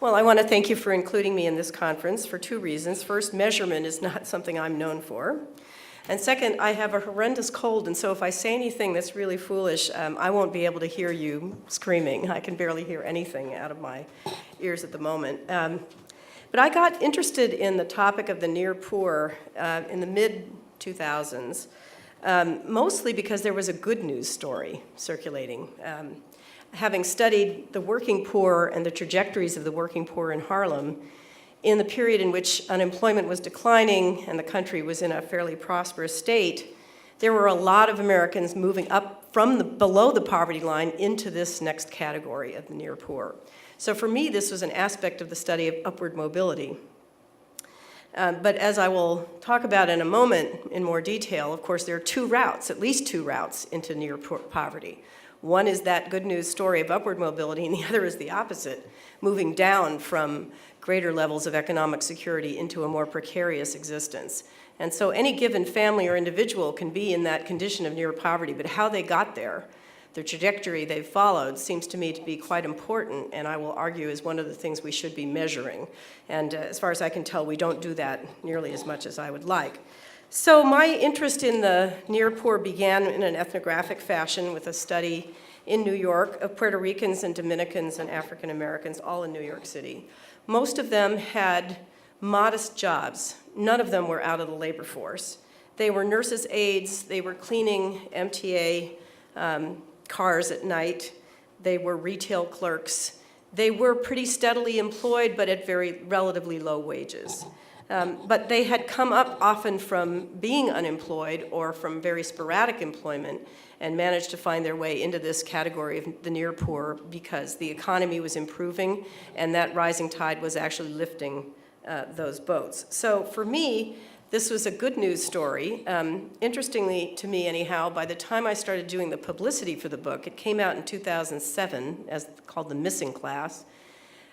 Well, I want to thank you for including me in this conference for two reasons. First, measurement is not something I'm known for. And second, I have a horrendous cold, and so if I say anything that's really foolish, I won't be able to hear you screaming. I can barely hear anything out of my ears at the moment. But I got interested in the topic of the near poor in the mid-2000s, mostly because there was a good news story circulating. Having studied the working poor and the trajectories of the working poor in Harlem in the period in which unemployment was declining and the country was in a fairly prosperous state, there were a lot of Americans moving up from below the poverty line into this next category of the near poor. So for me, this was an aspect of the study of upward mobility. But as I will talk about in a moment in more detail, of course, there are two routes, at least two routes into near poverty. One is that good news story of upward mobility, and the other is the opposite, moving down from greater levels of economic security into a more precarious existence. And so any given family or individual can be in that condition of near poverty, but how they got there, the trajectory they've followed, seems to me to be quite important, and I will argue is one of the things we should be measuring. And as far as I can tell, we don't do that nearly as much as I would like. So my interest in the near poor began in an ethnographic fashion with a study in New York of Puerto Ricans and Dominicans and African Americans, all in New York City. Most of them had modest jobs. None of them were out of the labor force. They were nurses' aides. They were cleaning MTA cars at night. They were retail clerks. They were pretty steadily employed, but at very relatively low wages. But they had come up often from being unemployed or from very sporadic employment and managed to find their way into this category of the near poor because the economy was improving and that rising tide was actually lifting those boats. So for me, this was a good news story. Interestingly to me anyhow, by the time I started doing the publicity for the book, it came out in 2007 as called The Missing Class.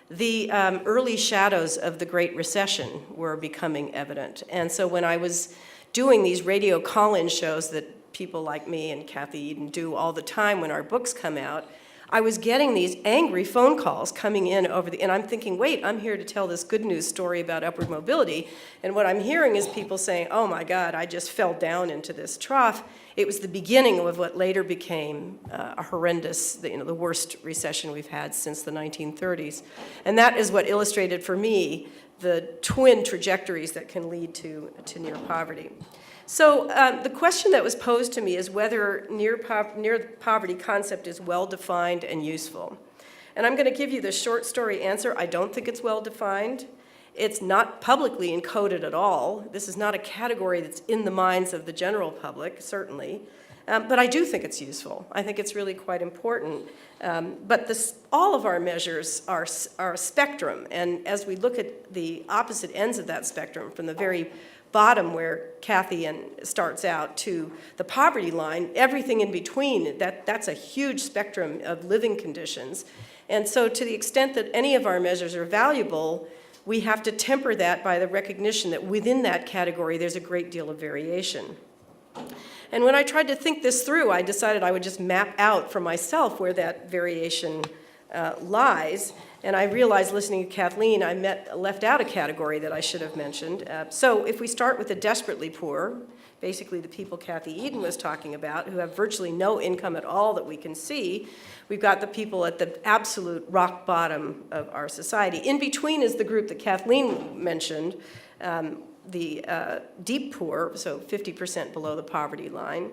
The early shadows of the Great Recession were becoming evident. And so when I was doing these radio call-in shows that people like me and Kathy Eden do all the time when our books come out, I was getting these angry phone calls coming in and I'm thinking, wait, I'm here to tell this good news story about upward mobility. And what I'm hearing is people saying, oh my God, I just fell down into this trough. It was the beginning of what later became a horrendous, the worst recession we've had since the 1930s. And that is what illustrated for me the twin trajectories that can lead to near poverty. So the question that was posed to me is whether near poverty concept is well-defined and useful. And I'm going to give you the short story answer. I don't think it's well-defined. It's not publicly encoded at all. This is not a category that's in the minds of the general public, certainly. But I do think it's useful. I think it's really quite important. But all of our measures are a spectrum. And as we look at the opposite ends of that spectrum, from the very bottom where Kathy starts out to the poverty line, everything in between, that's a huge spectrum of living conditions. And so to the extent that any of our measures are valuable, we have to temper that by the recognition that within that category there's a great deal of variation. And when I tried to think this through, I decided I would just map out for myself where that variation lies. And I realized, listening to Kathleen, I left out a category that I should have mentioned. So if we start with the desperately poor, basically the people Kathy Eden was talking about, who have virtually no income at all that we can see, we've got the people at the absolute rock bottom of our society. In between is the group that Kathleen mentioned, the deep poor, so 50% below the poverty line.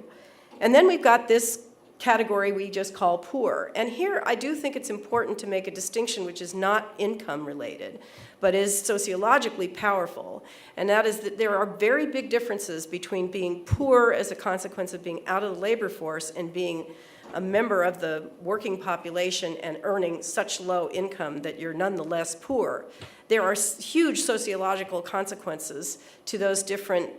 And then we've got this category we just call poor. And here I do think it's important to make a distinction which is not income related, but is sociologically powerful. And that is that there are very big differences between being poor as a consequence of being out of the labor force and being a member of the working population and earning such low income that you're nonetheless poor. There are huge sociological consequences to those different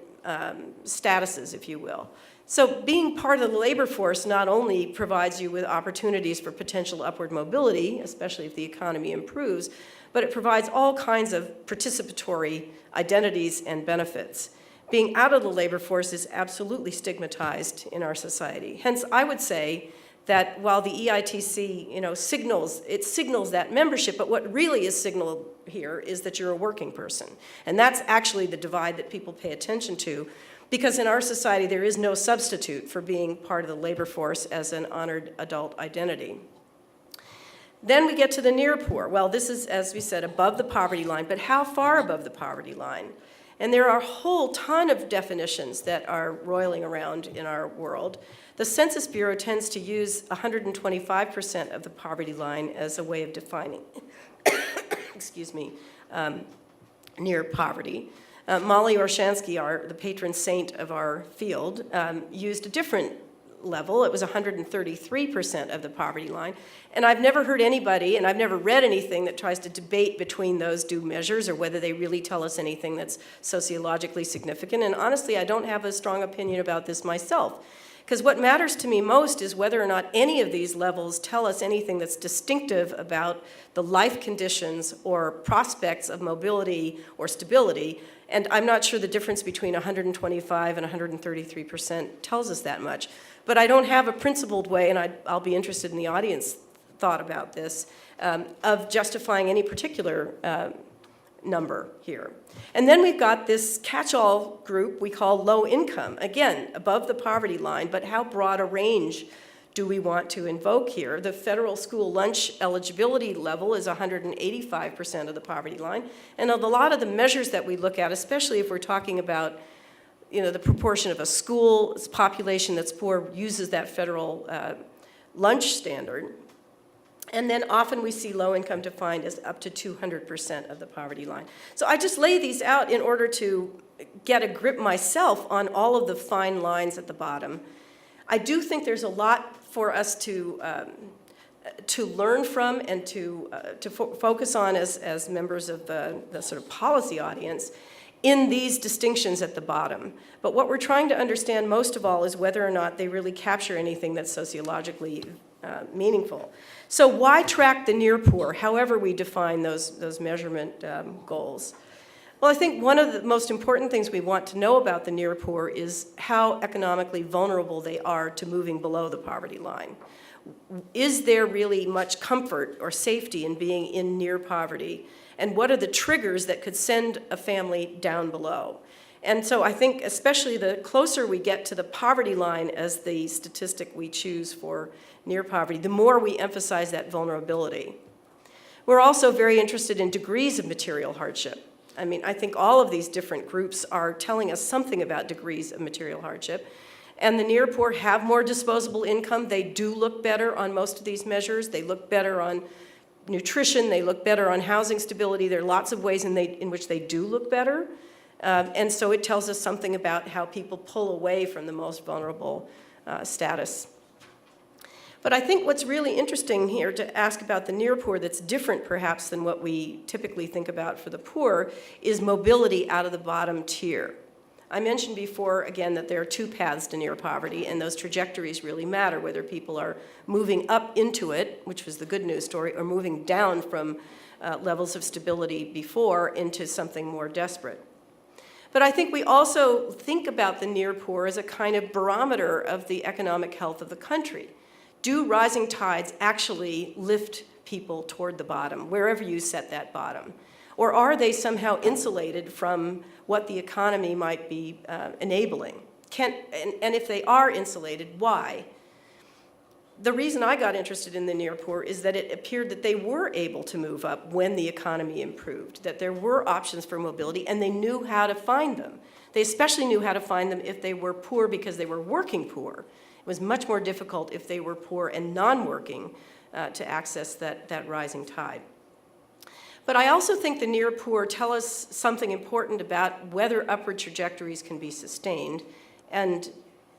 statuses, if you will. So being part of the labor force not only provides you with opportunities for potential upward mobility, especially if the economy improves, but it provides all kinds of participatory identities and benefits. Being out of the labor force is absolutely stigmatized in our society. Hence, I would say that while the EITC, signals that membership, but what really is signaled here is that you're a working person. And that's actually the divide that people pay attention to, because in our society there is no substitute for being part of the labor force as an honored adult identity. Then we get to the near poor. Well, this is, as we said, above the poverty line, but how far above the poverty line? And there are a whole ton of definitions that are roiling around in our world. The Census Bureau tends to use 125% of the poverty line as a way of defining, near poverty. Molly Orshansky, the patron saint of our field, used a different level. It was 133% of the poverty line. And I've never heard anybody, and I've never read anything that tries to debate between those two measures or whether they really tell us anything that's sociologically significant. And honestly, I don't have a strong opinion about this myself. Because what matters to me most is whether or not any of these levels tell us anything that's distinctive about the life conditions or prospects of mobility or stability. And I'm not sure the difference between 125 and 133% tells us that much. But I don't have a principled way, and I'll be interested in the audience thought about this, of justifying any particular number here. And then we've got this catch-all group we call low income. Again, above the poverty line, but how broad a range do we want to invoke here? The federal school lunch eligibility level is 185% of the poverty line. And a lot of the measures that we look at, especially if we're talking about the proportion of a school's population that's poor, uses that federal lunch standard. And then often we see low income defined as up to 200% of the poverty line. So I just lay these out in order to get a grip myself on all of the fine lines at the bottom. I do think there's a lot for us to learn from and to focus on as members of the sort of policy audience in these distinctions at the bottom. But what we're trying to understand most of all is whether or not they really capture anything that's sociologically meaningful. So why track the near poor, however we define those measurement goals? Well, I think one of the most important things we want to know about the near poor is how economically vulnerable they are to moving below the poverty line. Is there really much comfort or safety in being in near poverty? And what are the triggers that could send a family down below? And so I think especially the closer we get to the poverty line as the statistic we choose for near poverty, the more we emphasize that vulnerability. We're also very interested in degrees of material hardship. I mean, I think all of these different groups are telling us something about degrees of material hardship. And the near poor have more disposable income. They do look better on most of these measures. They look better on nutrition. They look better on housing stability. There are lots of ways in which they do look better. And so it tells us something about how people pull away from the most vulnerable status. But I think what's really interesting here to ask about the near poor that's different perhaps than what we typically think about for the poor is mobility out of the bottom tier. I mentioned before, again, that there are two paths to near poverty, and those trajectories really matter, whether people are moving up into it, which was the good news story, or moving down from levels of stability before into something more desperate. But I think we also think about the near poor as a kind of barometer of the economic health of the country. Do rising tides actually lift people toward the bottom, wherever you set that bottom? Or are they somehow insulated from what the economy might be enabling? And if they are insulated, why? The reason I got interested in the near poor is that it appeared that they were able to move up when the economy improved, that there were options for mobility, and they knew how to find them. They especially knew how to find them if they were poor because they were working poor. It was much more difficult if they were poor and non-working to access that rising tide. But I also think the near poor tell us something important about whether upward trajectories can be sustained. And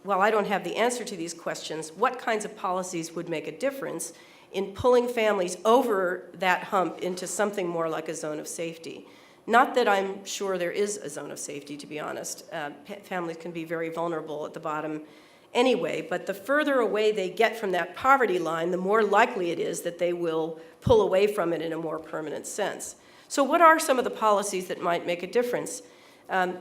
while I don't have the answer to these questions, what kinds of policies would make a difference in pulling families over that hump into something more like a zone of safety? Not that I'm sure there is a zone of safety, to be honest. Families can be very vulnerable at the bottom anyway, but the further away they get from that poverty line, the more likely it is that they will pull away from it in a more permanent sense. So what are some of the policies that might make a difference?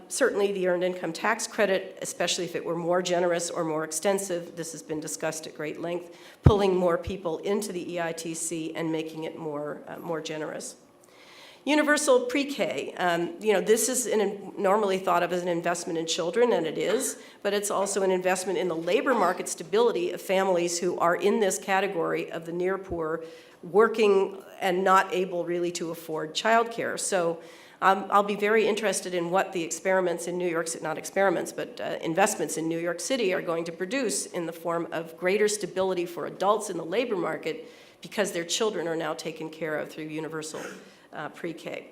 Certainly the earned income tax credit, especially if it were more generous or more extensive, this has been discussed at great length, pulling more people into the EITC and making it more generous. Universal pre-K, this is normally thought of as an investment in children, and it is, but it's also an investment in the labor market stability of families who are in this category of the near poor, working and not able really to afford childcare. So I'll be very interested in what the experiments in New York City, not experiments, but investments in New York City are going to produce in the form of greater stability for adults in the labor market because their children are now taken care of through universal pre-K.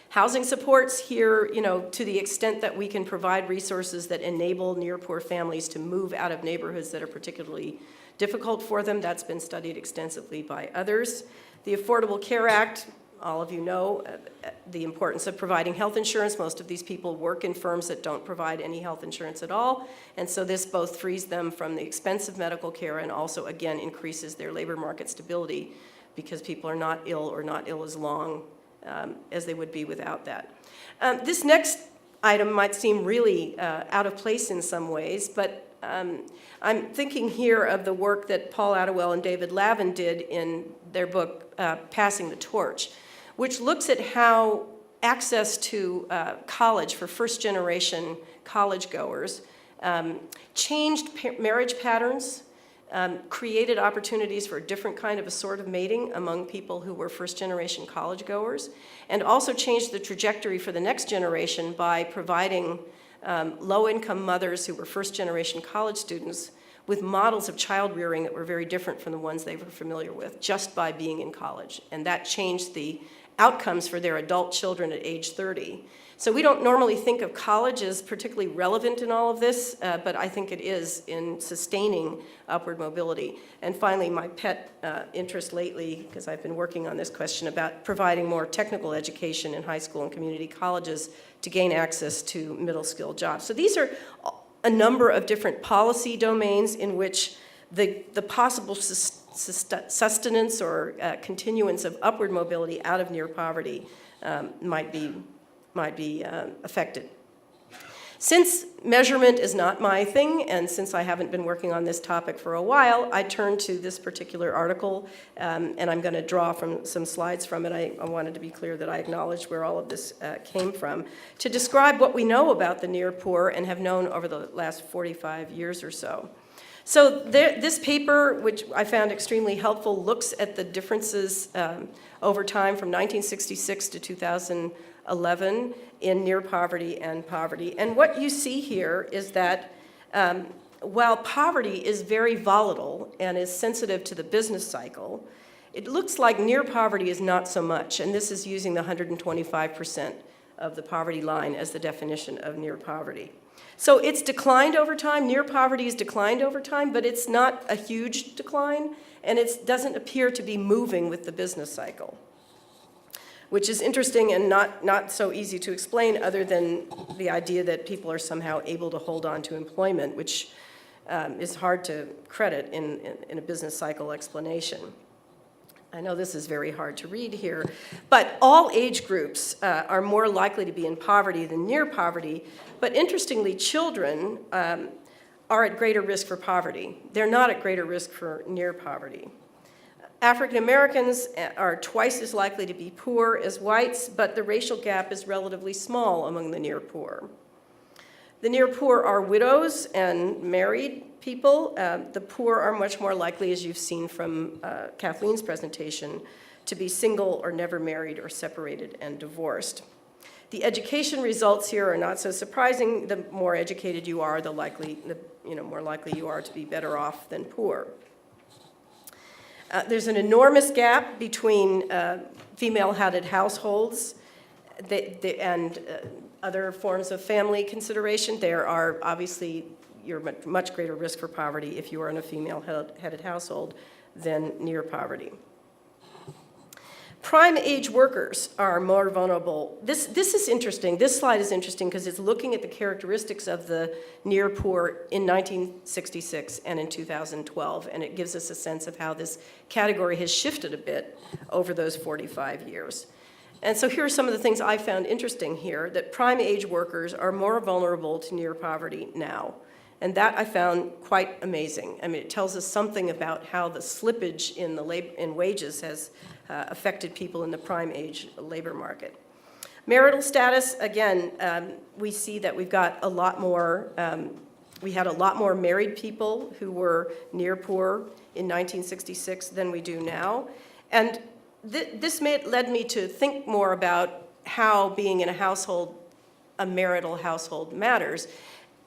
Housing supports here, to the extent that we can provide resources that enable near poor families to move out of neighborhoods that are particularly difficult for them. That's been studied extensively by others. The Affordable Care Act, all of you know the importance of providing health insurance. Most of these people work in firms that don't provide any health insurance at all, and so this both frees them from the expensive medical care and also, again, increases their labor market stability because people are not ill or not ill as long as they would be without that. This next item might seem really out of place in some ways, but I'm thinking here of the work that Paul Attewell and David Lavin did in their book, Passing the Torch, which looks at how access to college for first-generation college goers changed marriage patterns, created opportunities for a different kind of assorted mating among people who were first-generation college goers, and also changed the trajectory for the next generation by providing low-income mothers who were first-generation college students with models of child rearing that were very different from the ones they were familiar with just by being in college. And that changed the outcomes for their adult children at age 30. So we don't normally think of college as particularly relevant in all of this, but I think it is in sustaining upward mobility. And finally, my pet interest lately, because I've been working on this question about providing more technical education in high school and community colleges to gain access to middle-skill jobs. So these are a number of different policy domains in which the possible sustenance or continuance of upward mobility out of near poverty might be affected. Since measurement is not my thing, and since I haven't been working on this topic for a while, I turned to this particular article, and I'm going to draw from some slides from it. I wanted to be clear that I acknowledged where all of this came from, to describe what we know about the near poor and have known over the last 45 years or so. So this paper, which I found extremely helpful, looks at the differences over time from 1966 to 2011 in near poverty and poverty. And what you see here is that while poverty is very volatile and is sensitive to the business cycle, it looks like near poverty is not so much. And this is using the 125% of the poverty line as the definition of near poverty. So it's declined over time. Near poverty has declined over time, but it's not a huge decline, and it doesn't appear to be moving with the business cycle, which is interesting and not so easy to explain other than the idea that people are somehow able to hold on to employment, which is hard to credit in a business cycle explanation. I know this is very hard to read here, but all age groups are more likely to be in poverty than near poverty, but interestingly, children are at greater risk for poverty. They're not at greater risk for near poverty. African Americans are twice as likely to be poor as whites, but the racial gap is relatively small among the near poor. The near poor are widows and married people. The poor are much more likely, as you've seen from Kathleen's presentation, to be single or never married or separated and divorced. The education results here are not so surprising. The more educated you are, the more likely you are to be better off than poor. There's an enormous gap between female-headed households and other forms of family consideration. There are obviously, you're much greater risk for poverty if you are in a female-headed household than near poverty. Prime age workers are more vulnerable. This is interesting. This slide is interesting because it's looking at the characteristics of the near poor in 1966 and in 2012, and it gives us a sense of how this category has shifted a bit over those 45 years. And so here are some of the things I found interesting here, that prime age workers are more vulnerable to near poverty now. And that I found quite amazing. I mean, it tells us something about how the slippage in wages has affected people in the prime age labor market. Marital status, again, we see that we've got a lot more, we had a lot more married people who were near poor in 1966 than we do now. And this led me to think more about how being in a marital household matters.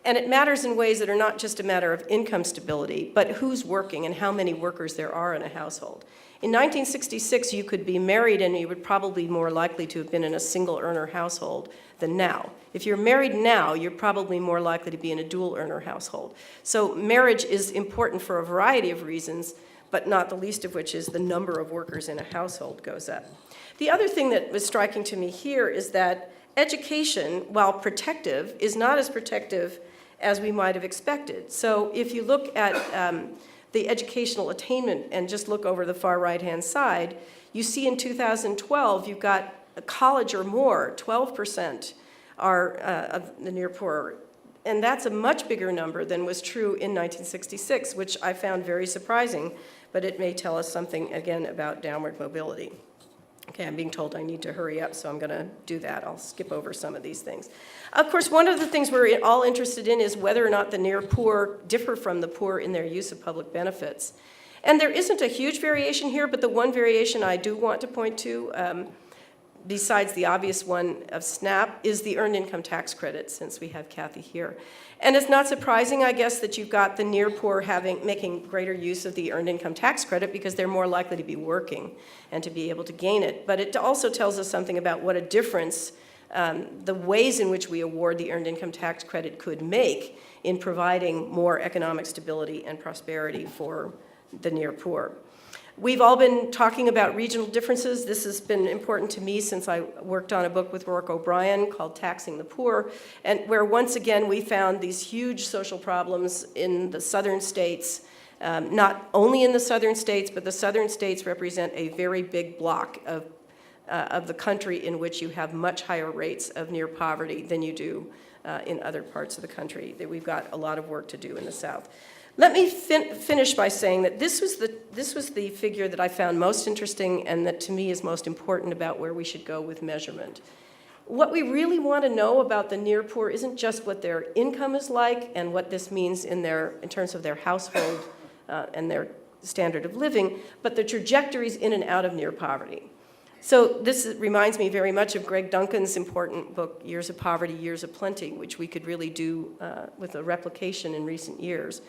And it matters in ways that are not just a matter of income stability, but who's working and how many workers there are in a household. In 1966, you could be married and you would probably be more likely to have been in a single earner household than now. If you're married now, you're probably more likely to be in a dual earner household. So marriage is important for a variety of reasons, but not the least of which is the number of workers in a household goes up. The other thing that was striking to me here is that education, while protective, is not as protective as we might have expected. So if you look at the educational attainment and just look over the far right-hand side, you see in 2012 you've got a college or more, 12% are of the near poor. And that's a much bigger number than was true in 1966, which I found very surprising, but it may tell us something, again, about downward mobility. Okay, I'm being told I need to hurry up, so I'm going to do that. I'll skip over some of these things. Of course, one of the things we're all interested in is whether or not the near poor differ from the poor in their use of public benefits. And there isn't a huge variation here, but the one variation I do want to point to, besides the obvious one of SNAP, is the earned income tax credit, since we have Kathy here. And it's not surprising, I guess, that you've got the near poor making greater use of the earned income tax credit because they're more likely to be working and to be able to gain it. But it also tells us something about what a difference the ways in which we award the earned income tax credit could make in providing more economic stability and prosperity for the near poor. We've all been talking about regional differences. This has been important to me since I worked on a book with Rourke O'Brien called Taxing the Poor, and where once again we found these huge social problems in the southern states, not only in the southern states, but the southern states represent a very big block of the country in which you have much higher rates of near poverty than you do in other parts of the country. That we've got a lot of work to do in the South. Let me finish by saying that this was the figure that I found most interesting and that to me is most important about where we should go with measurement. What we really want to know about the near poor isn't just what their income is like and what this means in terms of their household and their standard of living, but the trajectories in and out of near poverty. So this reminds me very much of Greg Duncan's important book, Years of Poverty, Years of Plenty, which we could really do with a replication in recent years.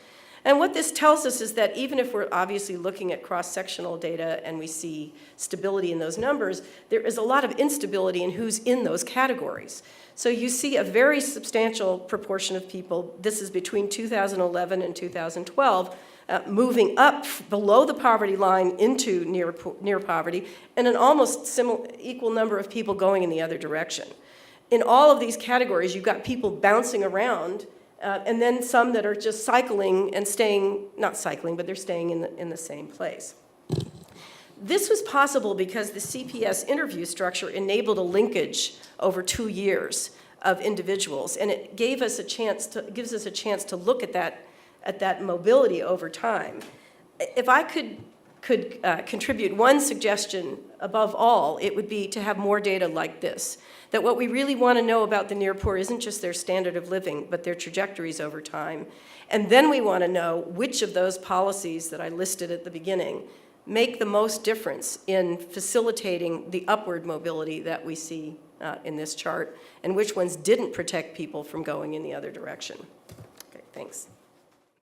And what this tells us is that even if we're obviously looking at cross-sectional data and we see stability in those numbers, there is a lot of instability in who's in those categories. So you see a very substantial proportion of people, this is between 2011 and 2012, moving up below the poverty line into near poverty, and an almost equal number of people going in the other direction. In all of these categories, you've got people bouncing around, and then some that are just cycling and staying, not cycling, but they're staying in the same place. This was possible because the CPS interview structure enabled a linkage over 2 years of individuals, and it gives us a chance to look at that mobility over time. If I could contribute one suggestion above all, it would be to have more data like this. That what we really want to know about the near poor isn't just their standard of living, but their trajectories over time. And then we want to know which of those policies that I listed at the beginning make the most difference in facilitating the upward mobility that we see in this chart, and which ones didn't protect people from going in the other direction. Okay, thanks.